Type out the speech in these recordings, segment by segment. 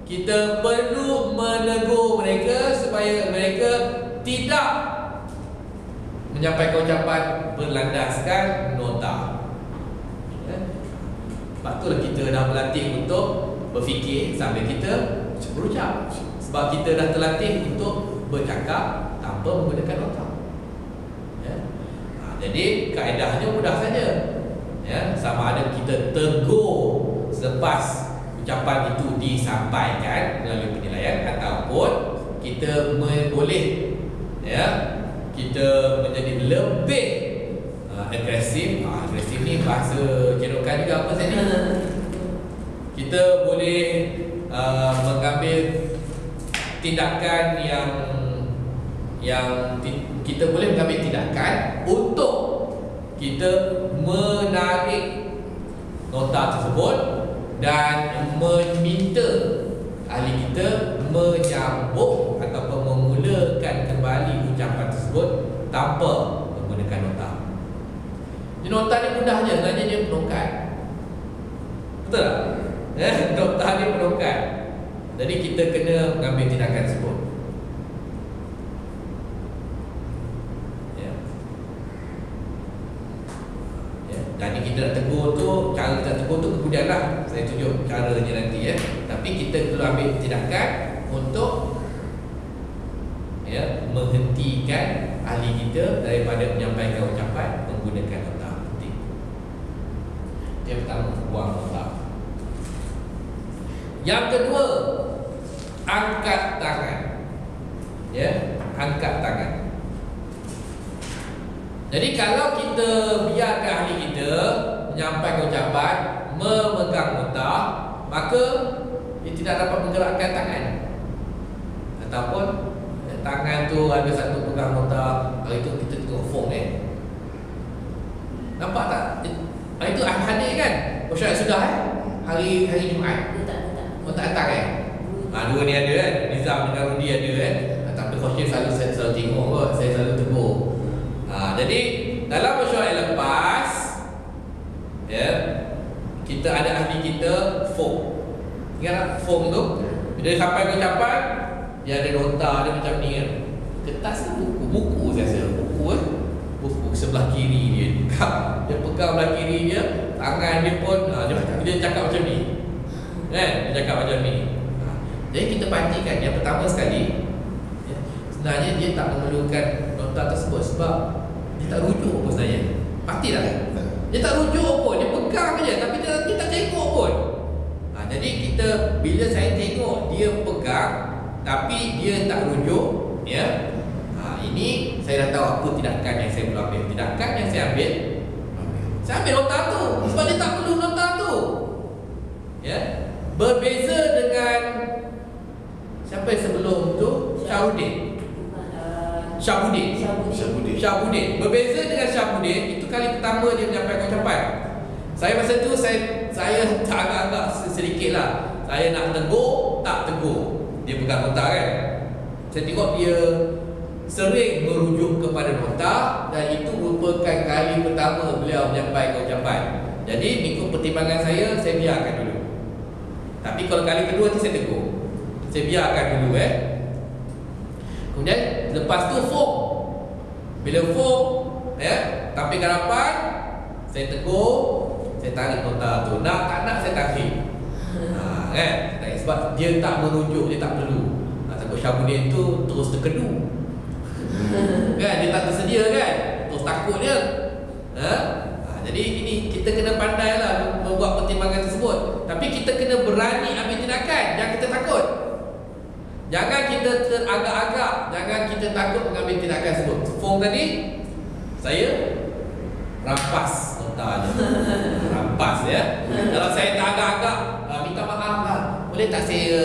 kita perlu menegur mereka supaya mereka tidak menyampaikan ucapan berlandaskan nota. Sebab itulah kita dah berlatih untuk berfikir sambil kita berucap. Sebab kita dah terlatih untuk bercakap tanpa menggunakan nota. Jadi kaedahnya mudah saja. Sama ada kita tegur selepas ucapan itu disampaikan melalui penilaian, ataupun kita boleh kita menjadi lebih agresif. Agresif ni bahasa cerokan juga apa saya ni. Kita boleh mengambil tindakan yang kita boleh mengambil tindakan untuk kita menarik nota tersebut dan meminta ahli kita menyambung ataupun memulakan kembali ucapan tersebut tanpa menggunakan nota. Jadi nota ni mudahnya, sebenarnya dia penongkat. Betul tak? Nota ni penongkat. Jadi kita kena mengambil tindakan tersebut. Dan kita nak tegur tu, cara kita nak tegur tu kemudian lah saya tunjuk caranya nanti Tapi kita perlu ambil tindakan untuk menghentikan ahli kita daripada menyampaikan ucapan menggunakan nota. Penting. Yang pertama, buang nota. Yang kedua, angkat tangan. Angkat tangan. Jadi kalau kita biarkan ahli kita menyampaikan ucapan, memegang nota, maka dia tidak dapat menggerakkan tangan. Ataupun tangan tu ada satu pegang nota. Hari tu kita tengok form nampak tak? Hari tu hadir kan? Masyarakat sudah hari Jumaat. Tak datang dua ni ada kan? Nizam dengan Rudi ada kan? Tapi Khosyif selalu tengok kot. Saya selalu tegur. Jadi dalam mesyuarat lepas kita ada ahli kita form. Ingat tak form tu? Bila dia sampai ke ucapan, dia ada nota, dia macam ni kan. Kertas tu buku saya rasa. Buku sebelah kiri dia. Dia pegang sebelah kiri dia, tangan dia pun dia cakap macam ni. Dia cakap macam ni. Jadi kita pastikan yang pertama sekali sebenarnya dia tak memerlukan nota tersebut sebab dia tak rujuk pun sebenarnya. Pasti tak? Dia tak rujuk pun, dia pegang je tapi dia tak tengok pun. Jadi kita, bila saya tengok dia pegang tapi dia tak rujuk, ini saya dah tahu apa tindakan yang saya perlu ambil. Tindakan yang saya ambil nota tu sebab dia tak perlu nota tu. Berbeza dengan siapa yang sebelum tu? Syahbudin. Berbeza dengan Syahbudin, itu kali pertama dia menyampaikan ucapan. Saya masa tu saya agak-agak sedikit lah. Saya nak tegur, tak tegur. Dia pegang nota kan. Saya tengok dia sering merujuk kepada nota dan itu merupakan kali pertama beliau menyampaikan ucapan. Jadi mengikut pertimbangan saya biarkan dulu. Tapi kalau kali kedua tu saya tegur. Saya biarkan dulu Kemudian lepas tu form. Bila form tapi harapan saya tegur, saya tarik nota tu. Nak tak nak saya tarik. Sebab dia tak merujuk, dia tak perlu. Takut Syahbudin tu terus terkedu. Dia tak tersedia kan? Terus takut dia. Jadi ini kita kena pandai lah membuat pertimbangan tersebut. Tapi kita kena berani ambil tindakan. Jangan kita takut. Jangan kita teragak-agak. Jangan kita takut mengambil tindakan tersebut. Form tadi saya rampas nota je. Rampas Kalau saya tak agak-agak, minta maaf lah. Boleh tak saya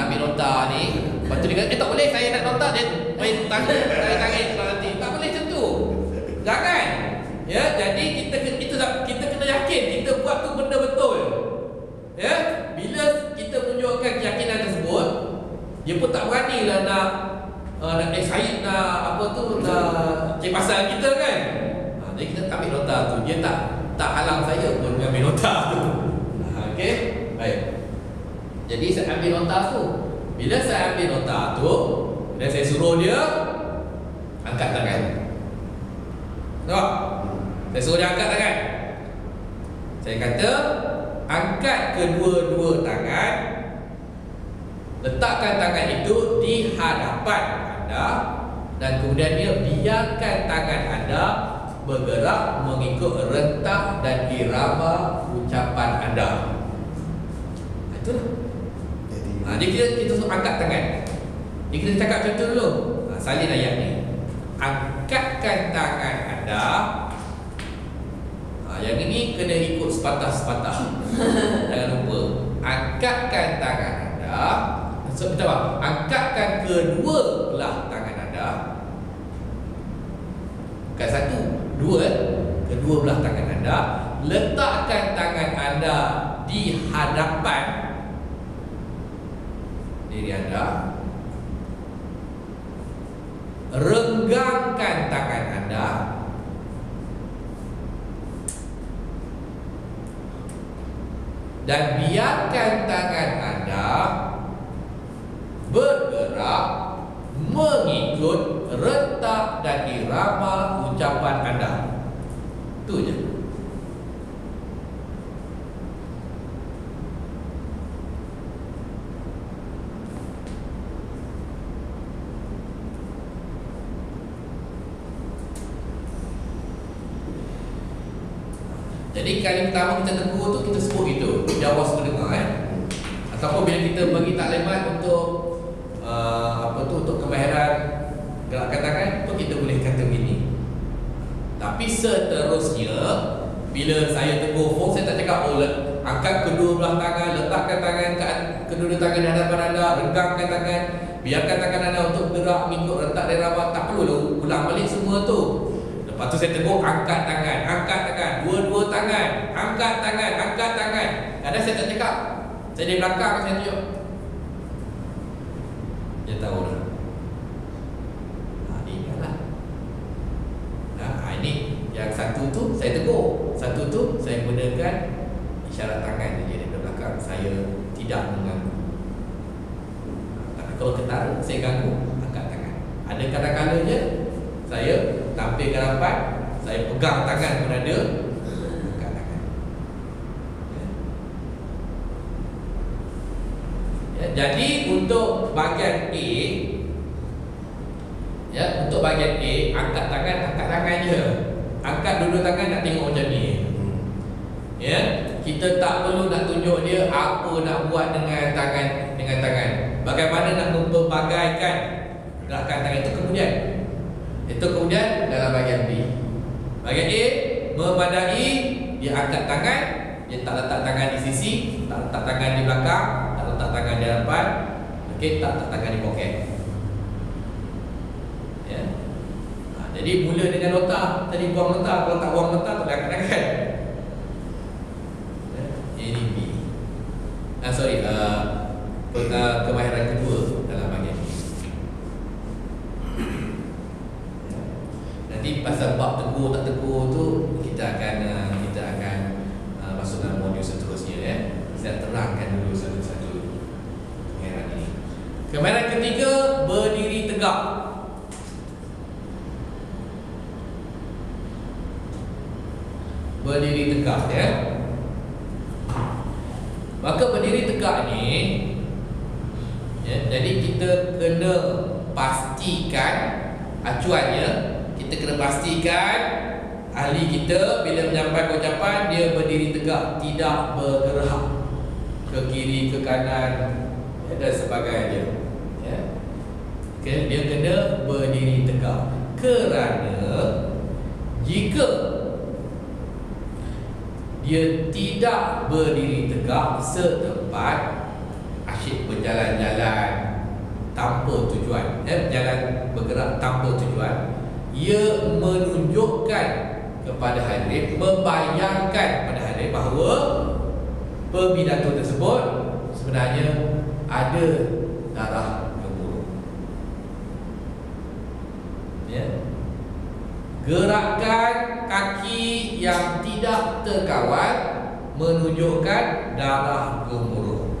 ambil nota ni? Lepas tu dia kata, tak boleh, saya nak nota. Dia main tangan nanti. Tak boleh macam tu. Jangan. Jadi kita kena yakin kita buat tu benda betul. Bila kita menunjukkan keyakinan tersebut, dia pun tak berani lah nak Syahid nak cek pasal kita kan. Jadi kita ambil nota tu. Dia tak halang saya pun mengambil nota tu. Okey, baik. Jadi saya ambil nota tu. Bila saya ambil nota tu, dan saya suruh dia angkat tangan. Nampak? Saya suruh dia angkat tangan. Saya kata, angkat kedua-dua tangan, letakkan tangan itu di hadapan anda, dan kemudian dia biarkan tangan anda bergerak mengikut rentak dan irama ucapan anda. Itulah. Jadi kita suruh angkat tangan. Jadi kita cakap contoh dulu. Salin ayat ni. Angkatkan tangan anda. Yang ini kena ikut sepatah-sepatah. Jangan lupa. Angkatkan tangan anda. Minta maaf. Angkatkan kedua belah tangan anda. Bukan satu, dua. Kedua belah tangan anda. Letakkan tangan anda di hadapan diri anda. Renggangkan tangan anda. Dan biarkan tangan anda bergerak mengikut rentak dan irama ucapan anda. Itu je. Jadi kali pertama kita tegur tu, kita sebut itu jawas pendengar ataupun bila kita bagi taklimat untuk untuk kemahiran gerakan tangan tu, kita boleh kata begini. Tapi seterusnya bila saya tegur phone, saya tak cakap angkat kedua belah tangan, letakkan tangan kedua tangan di hadapan anda, renggangkan tangan, biarkan tangan anda untuk bergerak mengikut rentak dan irama. Tak perlu ulang balik semua tu. Lepas tu saya tegur angkat tangan, dua-dua tangan, angkat tangan. Kadang saya tak cakap, saya di belakang, saya tunjuk. Dia tahu dah. Ingatlah. Ini yang satu tu saya tegur, satu tu saya gunakan isyarat tangan je di belakang. Saya tidak mengganggu. Tapi kalau ketara, saya ganggu, angkat tangan. Ada kadang-kadangnya saya tampil ke hadapan, saya pegang tangan pun ada, angkat tangan. Jadi untuk bahagian A, untuk bahagian A, angkat tangan je. Angkat dua-dua tangan, nak tengok macam ni. Kita tak perlu nak tunjuk dia apa nak buat dengan tangan. Bagaimana nak memperbagaikan gerakan tangan itu kemudian. Itu kemudian dalam bahagian B. Bahagian A, memadai, dia angkat tangan, dia tak letak tangan di sisi, tak letak tangan di belakang, tak letak tangan di hadapan, tak letak tangan di poket. Jadi mula dengan nota, tadi buang nota, kalau tak buang nota, tak boleh angkat tangan. Ini B. Kemahiran kedua dalam bahagian ini. Nanti pasal bab tegur tak tegur tu kita akan masuk dalam modul seterusnya. Saya terangkan dulu satu-satu kemahiran ini. Kemahiran ketiga, berdiri tegak. Berdiri tegak Maka berdiri tegak ni jadi kita kena pastikan acuannya, kita kena pastikan ahli kita bila menyampaikan ucapan dia berdiri tegak, tidak bergerak ke kiri ke kanan dan sebagainya. Dia kena berdiri tegak. Kerana jika dia tidak berdiri tegak setempat, asyik berjalan-jalan tanpa tujuan, berjalan bergerak tanpa tujuan, ia menunjukkan kepada hadirin, membayangkan kepada hadirin bahawa pembidato tersebut sebenarnya ada darah gemuruh. Gerakan kaki yang tidak terkawal menunjukkan darah gemuruh.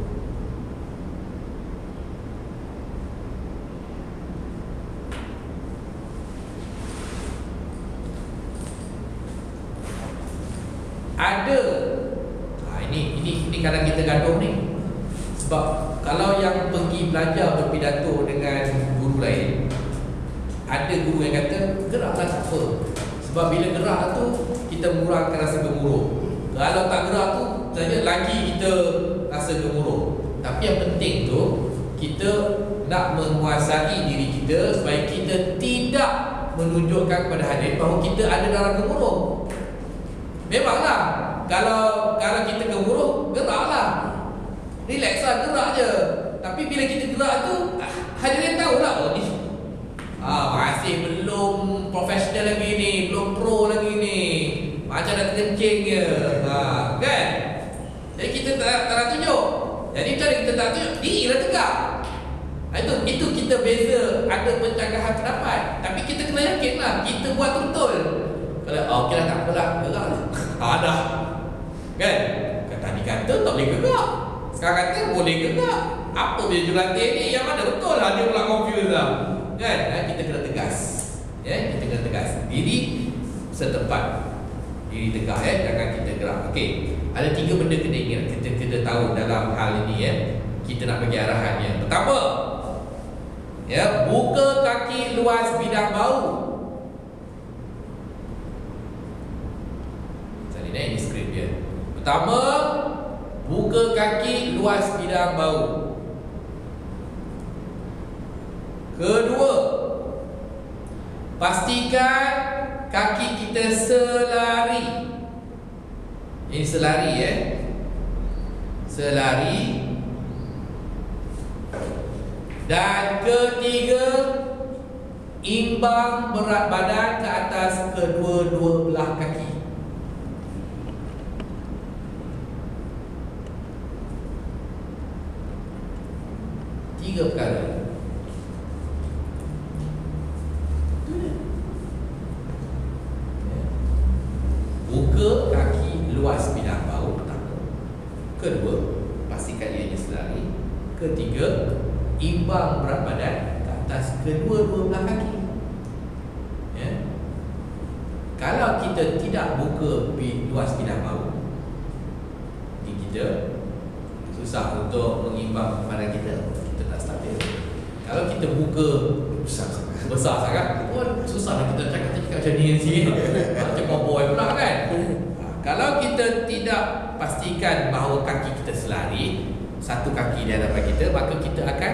bergaduh ni. Sebab kalau yang pergi belajar berpidato dengan guru lain, ada guru yang kata geraklah tak apa. Sebab bila gerak tu kita mengurangkan rasa gemuruh. Kalau tak gerak tu saja lagi kita rasa gemuruh. Tapi yang penting tu kita nak menguasai diri kita supaya kita tidak menunjukkan kepada hadirin bahawa kita ada darah gemuruh. Memanglah kalau kita gemuruh, geraklah. Relaxlah, gerak je. Tapi bila kita gerak tu hadirin tahulah, oh ni masih belum profesional lagi ni, belum pro lagi ni, macam dah terkencing je, kan? Jadi kita tak nak tunjuk. Jadi cara kita tak tunjuk, dirilah tegak. Itu kita beza, ada pencanggahan pendapat. Tapi kita kena yakinlah kita buat betul. Kalau okey lah, tak apalah, gerak lah. Dah. Kan? Tadi kata tak boleh gerak, sekarang kata boleh gerak. Apa bila jurulatih ni? Yang mana betul lah, dia pula confused lah. Kan? Kita kena tegas. Kita kena tegas. Diri setempat. Diri tegak, jangan kita gerak. Okey. Ada 3 benda kena ingat, kita tahu dalam hal ini, kita nak bagi arahannya. Pertama, buka kaki luas bidang bau. Ini skrip dia. Pertama, buka kaki luas bidang bau. Kedua, pastikan kaki kita selari. Ini selari, selari. Dan ketiga, imbang berat badan ke atas kedua-dua belah kaki. 3 perkara. Buka kaki luas bidang bau pertama. Kedua, pastikan ianya selari. Ketiga, imbang berat badan ke atas kedua-dua belah kaki. Kalau kita tidak buka luas bidang bau, kita susah untuk mengimbang badan kita. Kalau kita buka besar sangat, susah nak kita cakap macam ni sikit. Macam cowboy pula kan. Kalau kita tidak pastikan bahawa kaki kita selari, satu kaki di hadapan kita, maka kita akan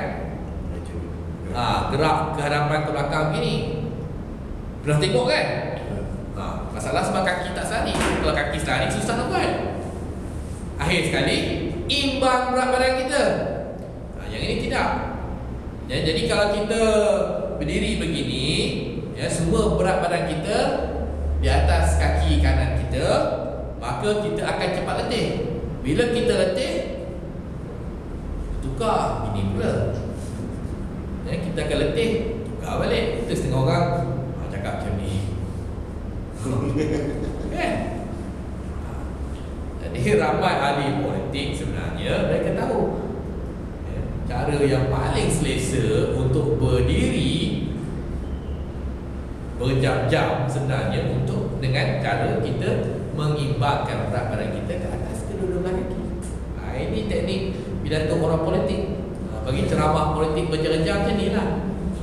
gerak ke hadapan ke belakang begini. Pernah tengok kan? Masalah sebab kaki tak selari. Kalau kaki selari, susah nak buat. Akhir sekali, imbang berat badan kita. Yang ini tidak. Jadi kalau kita berdiri begini, semua berat badan kita di atas kaki kanan kita, maka kita akan cepat letih. Bila kita letih, tukar ini pula. Kita akan letih, tukar balik. Kita setengah orang cakap macam ni. Kan? Jadi ramai ahli politik sebenarnya mereka tahu cara yang paling selesa untuk berdiri berjam-jam sebenarnya untuk dengan cara kita mengimbangkan berat badan kita ke atas kedua-dua kaki. Ini teknik pidato orang politik. Bagi ceramah politik berjam-jam macam ni lah.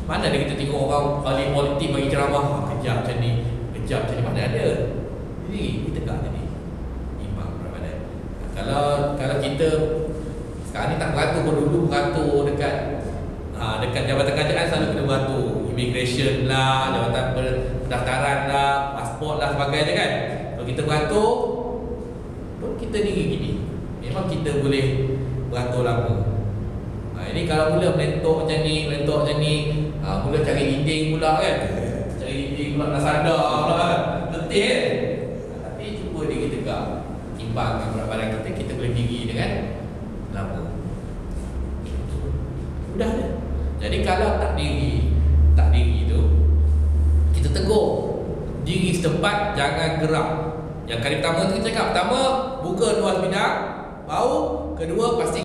Mana ada kita tengok orang ahli politik bagi ceramah kejap macam ni, kejap macam ni, mana ada. Jadi kita tegak tadi imbang berat badan. Kalau kita sekarang ni tak beratur pun, dulu beratur dekat jabatan kerajaan selalu kena beratur. Immigration lah, jabatan pendaftaran lah, pasport lah sebagainya kan. Kalau kita beratur, kita diri gini, memang kita boleh beratur lama. Ini kalau mula melentok macam ni, mula cari dinding pula kan. Cari dinding pula nak sadar pula kan. Letih kan. Tapi cuba diri tegak, imbangkan berat badan kita, kita boleh diri dengan lama. Mudah je. Jadi kalau tak diri tu, kita tegur diri setempat, jangan gerak. Yang kali pertama tu kita cakap, pertama, buka luas bidang bau. Kedua, pasti